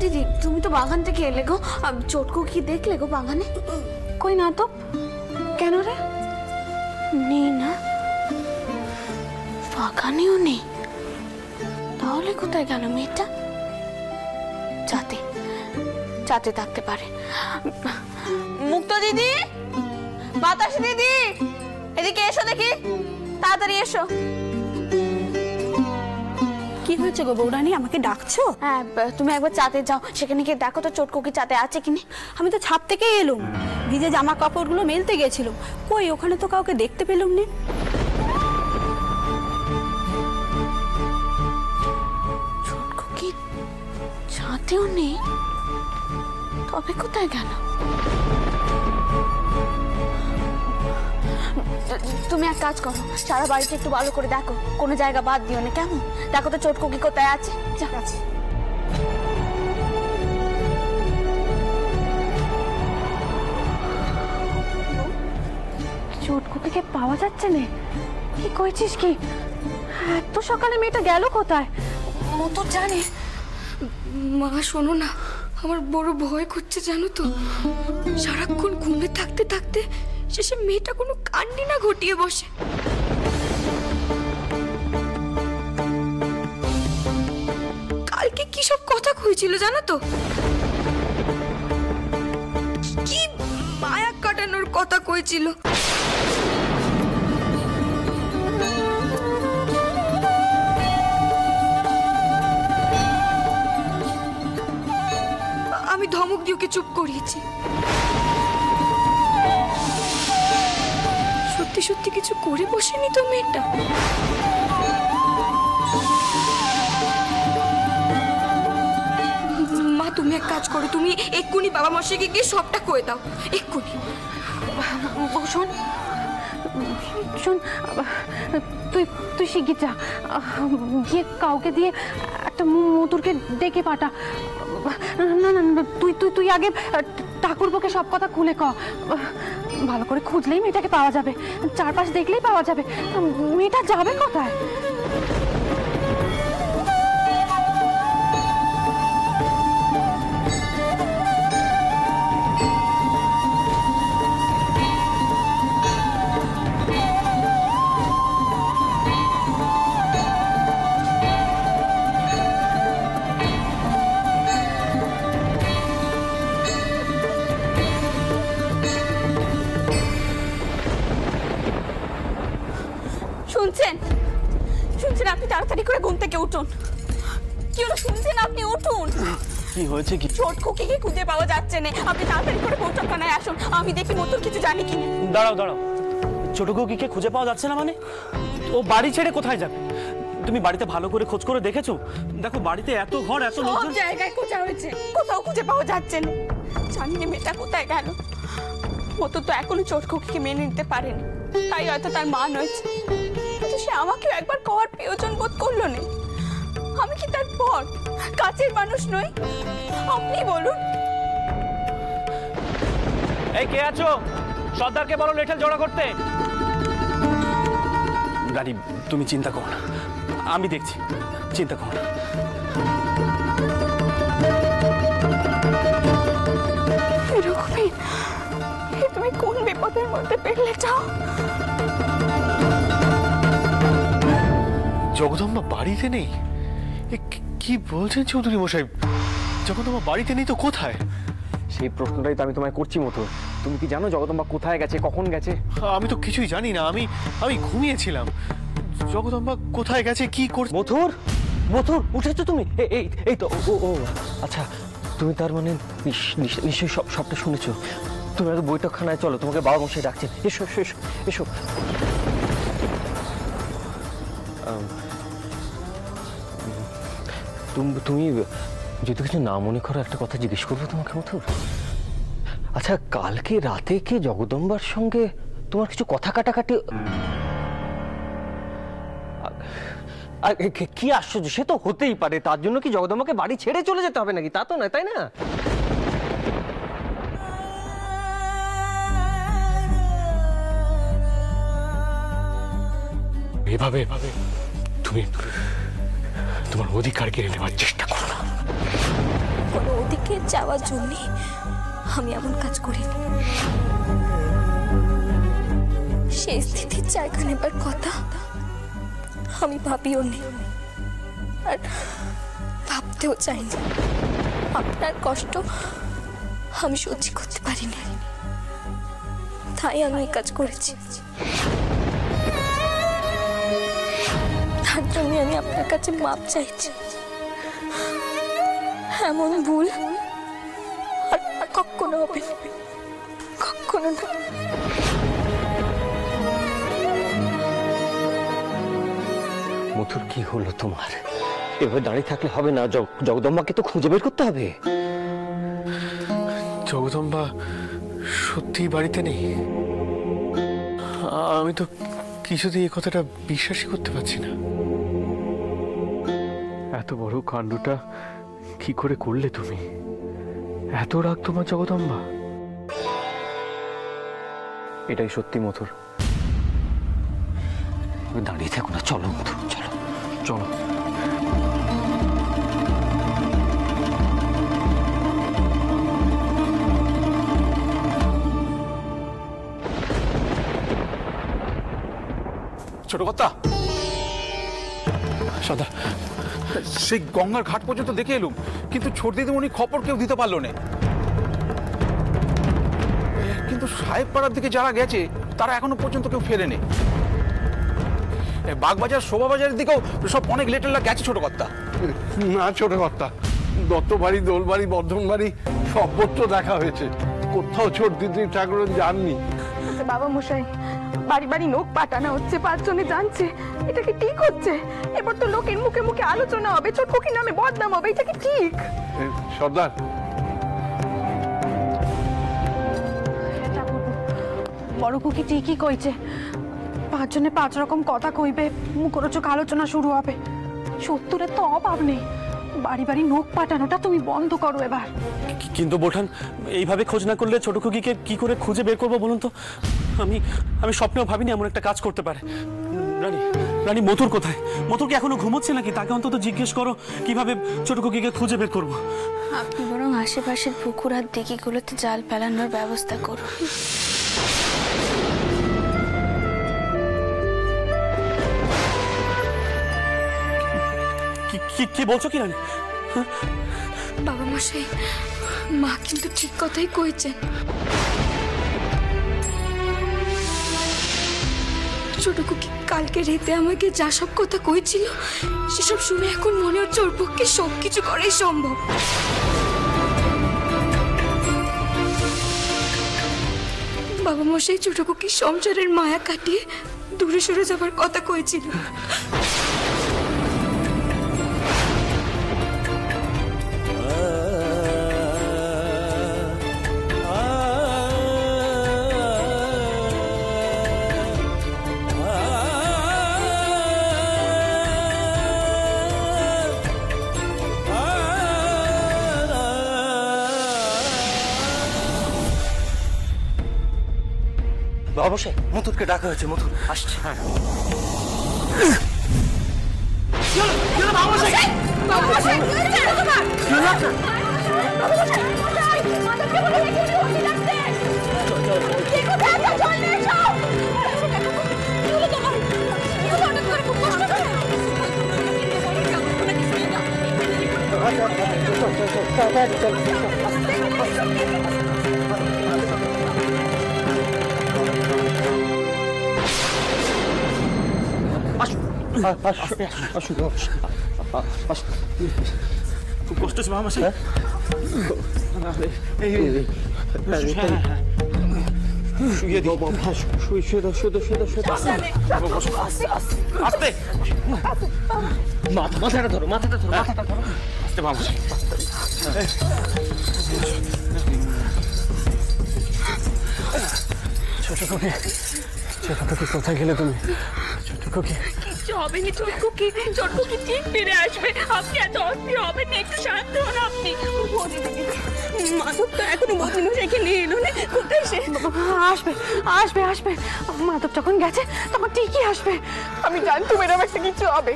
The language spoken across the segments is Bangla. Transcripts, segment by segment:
দিদি তুমি তো বাগান থেকে এলে গো, চটকু কি দেখলে গো বাগানে? কই না তো। কেন রে? নেই না, বাগানেও নেই। তাহলে কোথায় গেল মেয়েটা? যাতে যাতে থাকতে পারে। মুক্ত দিদি, বাতাস দিদি, এদিকে এসো দেখি, তাড়াতাড়ি এসো। কি হয়েছে গো বৌরানী, আমাকে ডাকছো? হ্যাঁ, তুমি একবার চাতে যাও, সেখানে গিয়ে দেখো তো চটকু কি চাতে আছে কিনা। আমি তো ছাদ থেকে এলুম, ভিজে জামা কাপড়গুলো মেলতে গেছিলাম, কই ওখানে তো কাউকে দেখতে পেলুম না। চটকু কি ছাতেও নেই, তবে কোথায় গেল? তুমি এক কাজ করো, সারা বাড়িটা একটু ভালো করে দেখো, কোনো জায়গা বাদ দিও না, কেমন? দেখো তো চটকু কি কোথায় আছে। যা আছে। চটকুকে পাওয়া যাচ্ছে না? কি কইছিস কি? এত সকালে মেয়েটা গেল কোথায়? মতো জানে। মা শোনো না, আমার বড় ভয় করছে জানো তো। সারাক্ষণ ঘুমে থাকতে থাকতে শেষে মেয়েটা কোনো কান্ডি না ঘটিয়ে বসে। কালকে কি সব কথা কইছিল জানো তো, কি মায়া কাটানোর কথা কইছিল। আমি ধমক দিয়ে ওকে চুপ করিয়েছি। সত্যি সত্যি কিছু করে বসেনি তো মেয়েটা। মা তুমি এক কাজ করো, তুমি এক্ষুনি বাবা মশাইকে গিয়ে সবটা কয়ে দাও, এক্ষুনি। শোন শোন, তুই তুই শিগগির যা, গিয়ে কাউকে দিয়ে একটা মধুরকে ডেকে পাঠা। না না না, তুই তুই তুই আগে ঠাকুরপোকে সব কথা খুলে ক। ভালো করে খুঁজলেই মেয়েটাকে পাওয়া যাবে, চারপাশ দেখলেই পাওয়া যাবে। মেয়েটা যাবে কোথায়? শুনছেন? শুনছেন? আপনি তাড়াতাড়ি করে ঘুম থেকে উঠুন। কি হলো শুনছেন? আপনি উঠুন। কি হয়েছে? কি চটকুকে কি খুঁজে পাওয়া যাচ্ছে না, আপনি তাড়াতাড়ি করে বৈঠকখানায় আসুন, আমি দেখি মতুর কিছু জানি কিনা। দাঁড়াও দাঁড়াও, চটকুকে খুঁজে পাওয়া যাচ্ছে না মানে? ও বাড়ি ছেড়ে কোথায় যাবে? তুমি বাড়িতে ভালো করে খোঁজ করে দেখেছো? দেখো বাড়িতে এত ঘর, এত সব লোকজন, জায়গায় খোঁজা হয়েছে, কোথাও খুঁজে পাওয়া যাচ্ছে না। জানি না মেয়েটা কোথায় গেল। মতো তো এখনো চটকুকে মেনে নিতে পারেনি, তাই হয়তো তার মান হয়েছে। কিন্তু সে আমাকেও একবার কওয়ার প্রয়োজন বোধ করলো না। আমি কি তার পর কাছের মানুষ নই? আপনি বলুন। এই কে আছো? সর্দারকে বলো লেঠেল জড়ো করতে। রানী তুমি চিন্তা করো না, আমি দেখছি, চিন্তা করো না। তুমি কোন বিপদের মধ্যে পড়লে যাও? জগদম্বা বাড়িতে নেই? কি বলছেন চৌধুরী মশাই? জগদম্বা বাড়িতে নেই তো কোথায়? সেই প্রশ্নটাই তো আমি তোমায় করছি মথুর। তুমি কি জানো জগদম্বা কোথায় গেছে, কখন গেছে? আমি তো কিছুই জানি না, আমি ঘুমিয়েছিলাম। জগদম্বা কোথায় গেছে, কি করছে? মথুর, মথুর উঠেছো তুমি? এই তো। ও আচ্ছা, তুমি তার মানে নিশ্চয়ই সবটা শুনেছো। তুমি আগে বৈঠকখানায় চলো, তোমাকে বাবা মশাই ডাকছেন। এসো এসো এসো এসো। তুমি যদি কিছু না মনে করো একটা কথা জিজ্ঞেস করবো তোমাকে মথুর? আচ্ছা, কালকে রাতে কি জগদম্বার সঙ্গে তোমার কিছু কথা কাটাকাটি? কি আশ্চর্য, সে তো হতেই পারে। তার জন্য কি জগদম্বাকে বাড়ি ছেড়ে চলে যেতে হবে নাকি? তা তো নয়, তাই না? এভাবে তুমি তোমার অধিকার কেড়ে নেওয়ার চেষ্টা করো না। কখনো ওদিকে যাওয়ার জন্য আমি এমন কাজ করিনি। সেই স্থিতির জায়গা নেবার কথা আমি ভাবিও নি, আর ভাবতেও চাইনি। আপনার কষ্ট আমি সহ্য করতে পারিনি, তাই আমি এই কাজ করেছি। তার জন্য আমি আপনার কাছে মাপ চাইছি। এমন ভুল আর কখনো হবে না, কখনো না। মধুর কি হলো তোমার? এভাবে দাঁড়িয়ে থাকলে হবে না, জগদম্বাকে তো খুঁজে বের করতে হবে। জগদম্বা সত্যি বাড়িতে নেই? আমি তো কিছুতেই এই কথাটা বিশ্বাসই করতে পারছি না। এত বড় কাণ্ডটা কি করে করলে তুমি? এত রাগ তোমার জগদম্বা? এটাই সত্যি মধুর? দাঁড়িয়ে থাকো না, চলো মধুর, চলো চলো। ছোট কথা সদা, সেই গঙ্গার ঘাট পর্যন্ত দেখে এলুম, কিন্তু ছোট দিদিমণি খবর কেউ দিতে পারলো না। কিন্তু সাহেব পাড়ার দিকে যারা গেছে তারা এখনো পর্যন্ত কেউ ফেরেনি। বাগবাজার, শোভাবাজারের দিকেও সব অনেক লেটারলা গেছে ছোট কর্তা। না ছোট কর্তা, দত্তবাড়ি, দোলবাড়ি, বর্ধনবাড়ি সর্বত্র দেখা হয়েছে, কোথাও ছোট দিদি ঠাকুরন যাননি। বাবা মশাই, বাড়ি বাড়ি লোক পাঠানো হচ্ছে, 5 জনে জানছে, এটা কি ঠিক হচ্ছে? এবার তো লোকের মুখে মুখে আলোচনা হবে, ছোট খুকির নামে বদনাম হবে, এটা কি ঠিক? সর্দার, বড় খুকি ঠিকই কইছে, 5 জনে 5 রকম কথা কইবে, মুখরোচক আলোচনা শুরু হবে। সত্তরের তো অভাব নেই, বাড়ি বাড়ি নোক পাঠানোটা তুমি বন্ধ করো এবার। কিন্তু বোঠান, এইভাবে খোঁজ না করলে ছোট খুকিকে কি করে খুঁজে বের করবো বলুন তো? আমি স্বপ্নেও ভাবিনি এমন একটা কাজ করতে পারে। রানী মধুর কোথায়? মধুর কি এখনো ঘুমোচ্ছে নাকি? তাকে অন্তত জিজ্ঞেস করো কিভাবে ছোট খুকিকে খুঁজে বের করবো। আপনি বরং আশেপাশের পুকুর আর দিঘিগুলোতে জাল ফেলানোর ব্যবস্থা করুন। কি বলছো কি রানী? বাবা মশাই, মা কিন্তু ঠিক কথাই কইছেন। ছোট খুকি কালকে রাতে আমাকে যা সব কথা কইছিল, সেসব শুনে এখন মনে হচ্ছে ওর পক্ষে সবকিছু করাই সম্ভব। বাবা মশাই ছোট খুকি সংসারের মায়া কাটিয়ে দূরে সরে যাবার কথা কইছিল। অবশ্যই মধুরকে ডাকা হয়েছে, মধুর আসছে। খুব কষ্ট হচ্ছে মামা। শুয়ে দিও, শুয়ে দাও, আস্তে মাথাটা ধরো, আস্তে মামা। ছোট খুকি কোথায় গেলে তুমি? ছোট খুকি কিচ্ছু হবে না, ছোট খুকি ঠিক ফিরে আসবে। আপনি এত অস্থির হবেন না, একটু শান্ত হন আপনি। মাধব তো এখনো বদলি রেখে নিয়ে এলো না, কোথায় সে? আসবে মাধব যখন গেছে তখন ঠিকই আসবে। আমি জানতাম এরকম একটা কিছু হবে।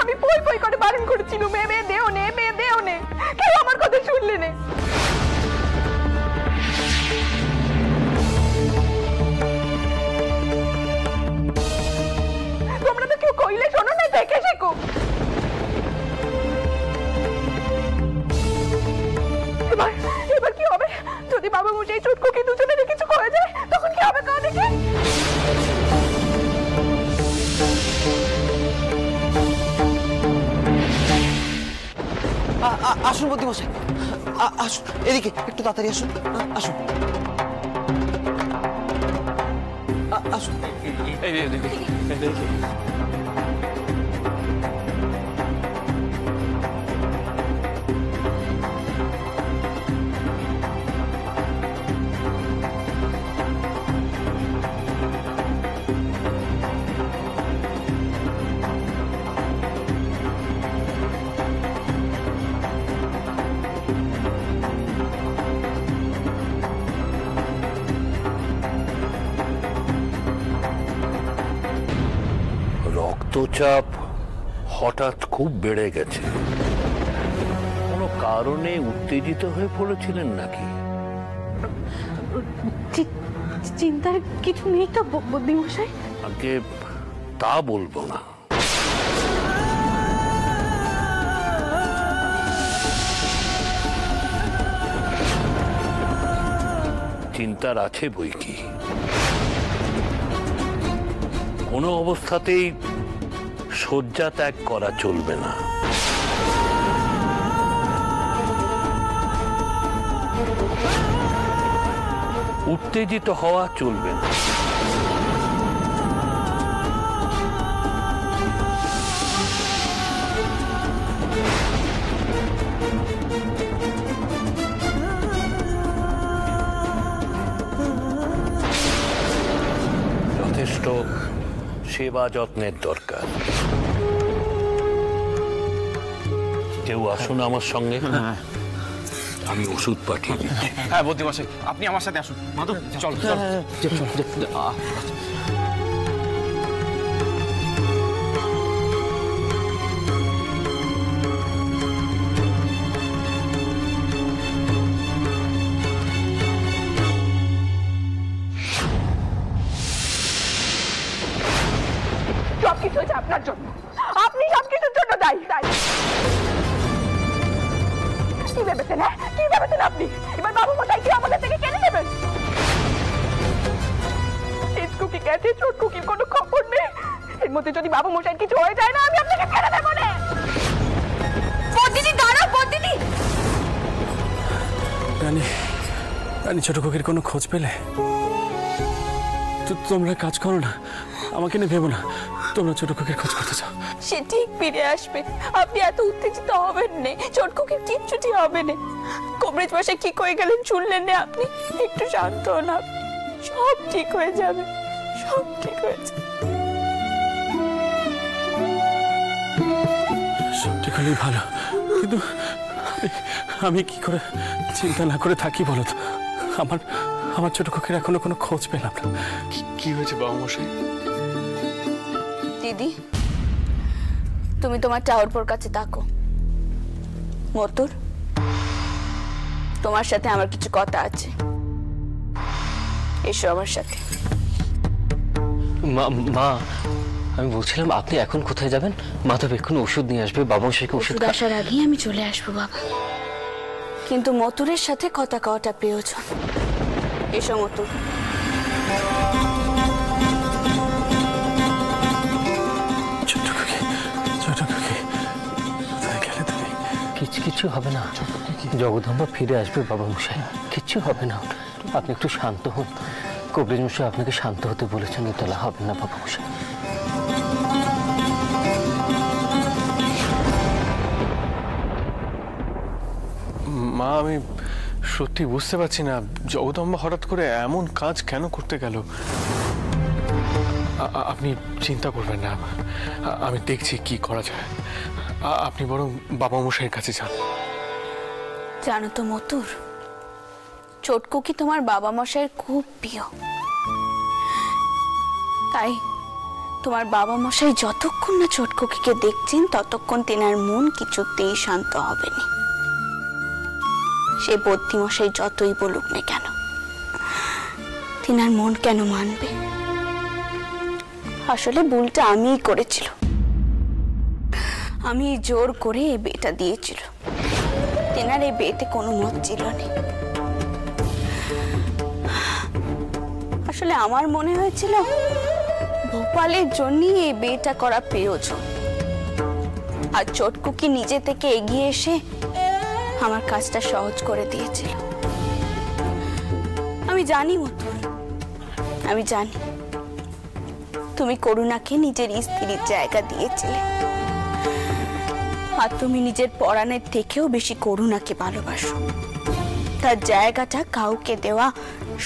আমি পই করে বারণ করেছিলাম, মেয়ে দেও নে, কেউ আমার কথা আসুন বুদ্ধিমশাই, আসুন এদিকে, একটু তাড়াতাড়ি আসুন, আসুন আসুন। রক্তচাপ হঠাৎ খুব বেড়ে গেছে, কোনো কারণে উত্তেজিত হয়ে পড়েছিলেন নাকি? চিন্তার কিছু নেই তো বুদ্ধিমশাই? আগে তা বলবো না, চিন্তার আছে বই কি। কোনো অবস্থাতেই শয্যা ত্যাগ করা চলবে না। উত্তেজিত হওয়া চলবে না। যথেষ্ট সেবা যত্নের দরকার। কেউ আসুন আমার সঙ্গে, আমি ওষুধ পাঠিয়ে দিচ্ছি। হ্যাঁ বুদ্ধিমশাই, আপনি আমার সাথে আসুন। মাধব চল চল। সবকিছু হচ্ছে আপনার জন্য, আপনি সবকিছুর জন্য দায়ী। কি ভেবেছেন, হ্যাঁ কি ভেবেছেন আপনি? এবার বাবু মশাই কি আমাদের থেকে কেড়ে নেবেন? কি গেছে, চোটকুকির কোনো খবর নেই। এর মধ্যে যদি বাবু মশাই কিছু হয়ে যায় না, আমি আপনাকে ছেড়ে দেবো না। বদিদি দাঁড়াও, বদিদি। রানী ছোট খুকির কোনো খোঁজ পেলে? তোমরা কাজ করো না, আমাকে নিয়ে ভেবো না, তোমরা ছোট খুকির খোঁজ করতে চাও। সে ঠিক ফিরে আসবে, আপনি এত উত্তেজিত হবেন না। চোটকুকির কিচ্ছুটি হবে না। কবরেজ বসে কি কয়ে গেলেন শুনলেন না আপনি? একটু শান্ত হন, সব ঠিক হয়ে যাবে, সব ঠিক হয়ে যাবে। সব ঠিক হলেই ভালো, কিন্তু আমি কি করে চিন্তা না করে থাকি বলো তো? আমার ছোট খুকির এখনো কোনো খোঁজ পেলাম না। কি হয়েছে বাবা মশাই? দিদি, তুমি তোমার টাওয়ারপোর কাছে তাকো। মতুর, তোমার সাথে আমার কিছু কথা আছে, এসো আমার সাথে। মা, আমি বলছিলাম আপনি এখন কোথায় যাবেন? মাধব এক্ষুনি ওষুধ নিয়ে আসবে, বাবা মশাইকে ওষুধ আসার আগেই আমি চলে আসবো বাবা, কিন্তু মতুরের সাথে কথা কওয়াটা প্রয়োজন। এসো মতুর। কিছু হবে না, জগদম্বা ফিরে আসবে বাবা মশাই, কিচ্ছু হবে না। আপনি একটু শান্ত হন, কবরেজ মশাই আপনাকে শান্ত হতে বলেছেন, উতলা হবে না বাবা মশাই। মা, আমি সত্যি বুঝতে পারছি না জগদম্বা হঠাৎ করে এমন কাজ কেন করতে গেল। আপনি চিন্তা করবেন না, আমি দেখছি কি করা যায়। আপনি বরং বাবা মশাইয়ের কাছে যান। জানো তো মতুর, চোটকুকি তোমার বাবা মশাইয়ের খুব প্রিয়, তাই তোমার বাবা মশাই যতক্ষণ না চোটকুকিকে দেখছেন ততক্ষণ তেনার মন কিছুতেই শান্ত হবে না। সে বদ্যি মশাই যতই বলুক না কেন, তেনার মন কেন মানবে? আসলে ভুলটা আমিই করেছিল, আমি জোর করে এই বিয়েটা দিয়েছিল। তেনার এই বিয়েতে কোনো মত ছিল না। আসলে আমার মনে হয়েছিল ভোপালের জন্যই এই বিয়েটা করা প্রয়োজন, আর চোটকুকি নিজে থেকে এগিয়ে এসে আমার কাজটা সহজ করে দিয়েছিল। আমি জানি মতুর, আমি জানি তুমি করুণাকে নিজের স্ত্রীর জায়গা দিয়েছিলে, আর তুমি নিজের পরাণের থেকেও বেশি করুণাকে ভালোবাসো। তার জায়গাটা কাউকে দেওয়া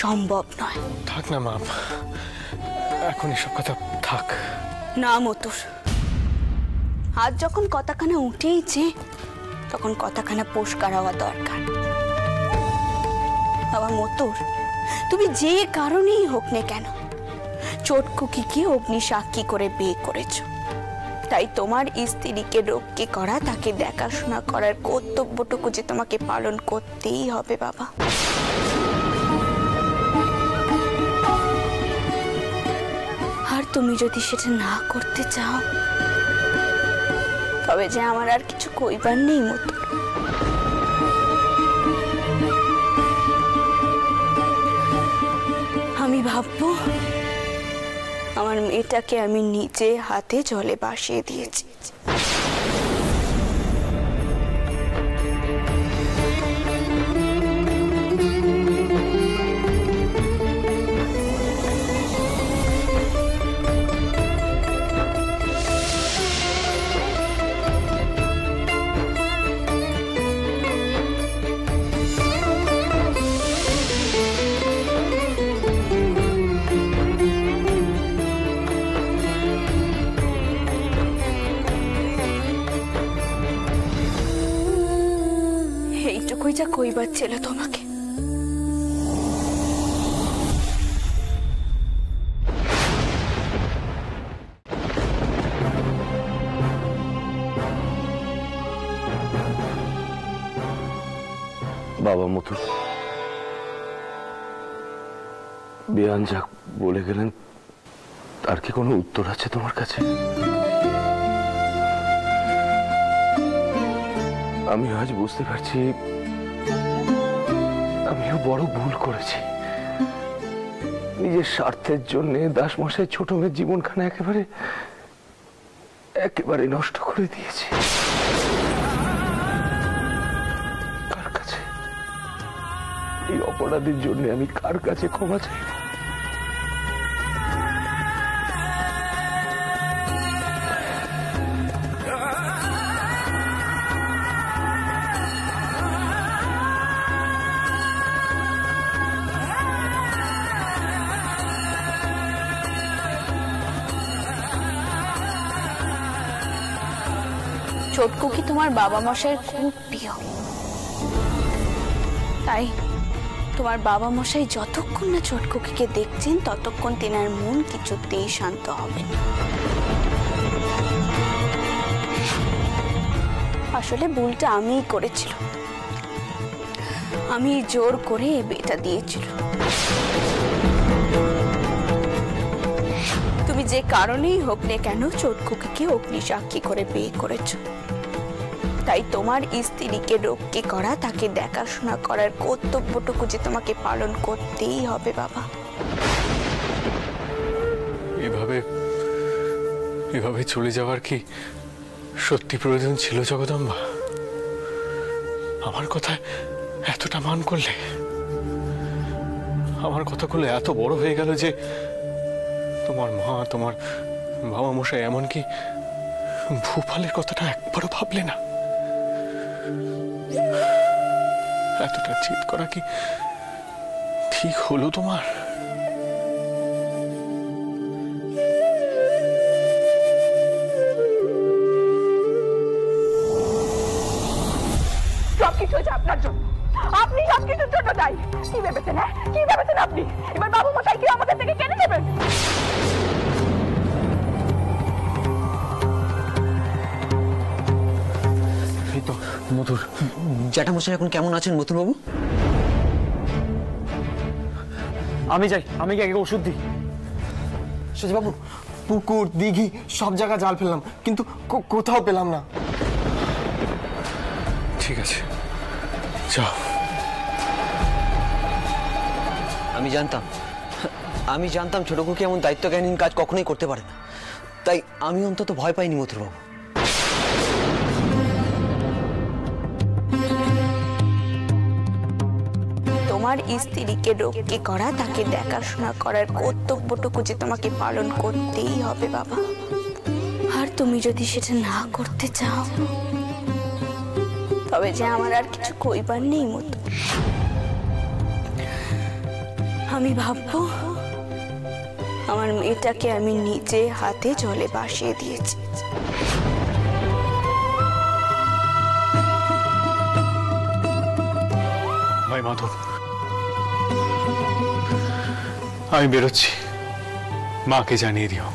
সম্ভব নয়। থাক না মা, এখন এসব কথা থাক। না মতুর, আজ যখন কথাখানা উঠেইছে তখন কথাখানা পরিষ্কার হওয়া দরকার। বাবা মতুর, তুমি যে কারণেই হোক না কেন চটকুকিকে অগ্নি সাক্ষী করে বিয়ে করেছো, তাই তোমার স্ত্রীকে রক্ষা করা, তাকে দেখাশোনা করার কর্তব্যটুকু যে তোমাকে পালন করতেই হবে বাবা। আর তুমি যদি সেটা না করতে চাও তবে যে আমার আর কিছু কইবার নেই মতুর। আমি ভাববো আমার মেয়েটাকে আমি নিজে হাতে জলে ভাসিয়ে দিয়েছি। এইটুকুই যা কইবার ছিল তোমাকে। বাবা মতুর, বেয়ান যা বলে গেলেন তার কি কোনো উত্তর আছে তোমার কাছে? আমি আজ বুঝতে পারছি আমিও বড় ভুল করেছি। নিজের স্বার্থের জন্য দাসমশাই ছোট মেয়ের জীবনখানা একেবারে নষ্ট করে দিয়েছি। কার কাছে এই অপরাধের জন্য আমি কার কাছে ক্ষমা চাইব? চটকুকি তোমার বাবা মশাইয়ের খুব প্রিয়, তাই তোমার বাবা মশাই যতক্ষণ না চটকুকিকে দেখছেন ততক্ষণ তেনার মন কিছুতেই শান্ত হবে না। আসলে ভুলটা আমিই করেছিলাম, আমি জোর করে বিয়েটা দিয়েছিল। তুমি যে কারণেই হোক না কেন চটকুকিকে অগ্নি সাক্ষী করে বিয়ে করেছো, তাই তোমার স্ত্রীকে রক্ষা করা, তাকে দেখাশোনা করার কর্তব্যটুকু যে তোমাকে পালন করতেই হবে বাবা। এভাবে চলে যাওয়ার কি সত্যি প্রয়োজন ছিল জগদম্বা? আমার কথায় এতটা মান করলে, আমার কথাগুলো এত বড় হয়ে গেল যে তোমার মা, তোমার বাবা মশাই, এমনকি ভূপালের কথাটা একবারও ভাবলে না? এতটা চিৎ করা কি ঠিক হলো তোমার? সবকিছু হচ্ছে আপনার জন্য, আপনি সবকিছুর জন্য দায়ী। কি ভেবেছেন, হ্যাঁ কি ভেবেছেন আপনি? এবার বাবু মশাই কি আমাদের থেকে কেড়ে নেবেন? এই তো মধুর জ্যাঠামশাই এখন কেমন আছেন মথুর বাবু? আমি যাই, আমি কি আগে ওষুধ দিই? বাবু, পুকুর দিঘি সব জায়গায় জাল ফেললাম, কিন্তু কোথাও পেলাম না। ঠিক আছে, যাও। আমি জানতাম ছোটকুকি এমন দায়িত্বজ্ঞানহীন কাজ কখনোই করতে পারে না, তাই আমি অন্তত ভয় পাইনি মথুর বাবু। তোমার স্ত্রীকে রক্ষা করা, তাকে দেখাশোনা করার কর্তব্যটুকু যে তোমাকে পালন করতেই হবে বাবা। আর তুমি যদি সেটা না করতে চাও তবে যে আমার আর কিছু কইবার নেই মতো। আমি ভাববো আমার মেয়েটাকে আমি নিজে হাতে জলে ভাসিয়ে দিয়েছি। ভাই মাধব, আমি বেরোচ্ছি, মাকে জানিয়ে দিও।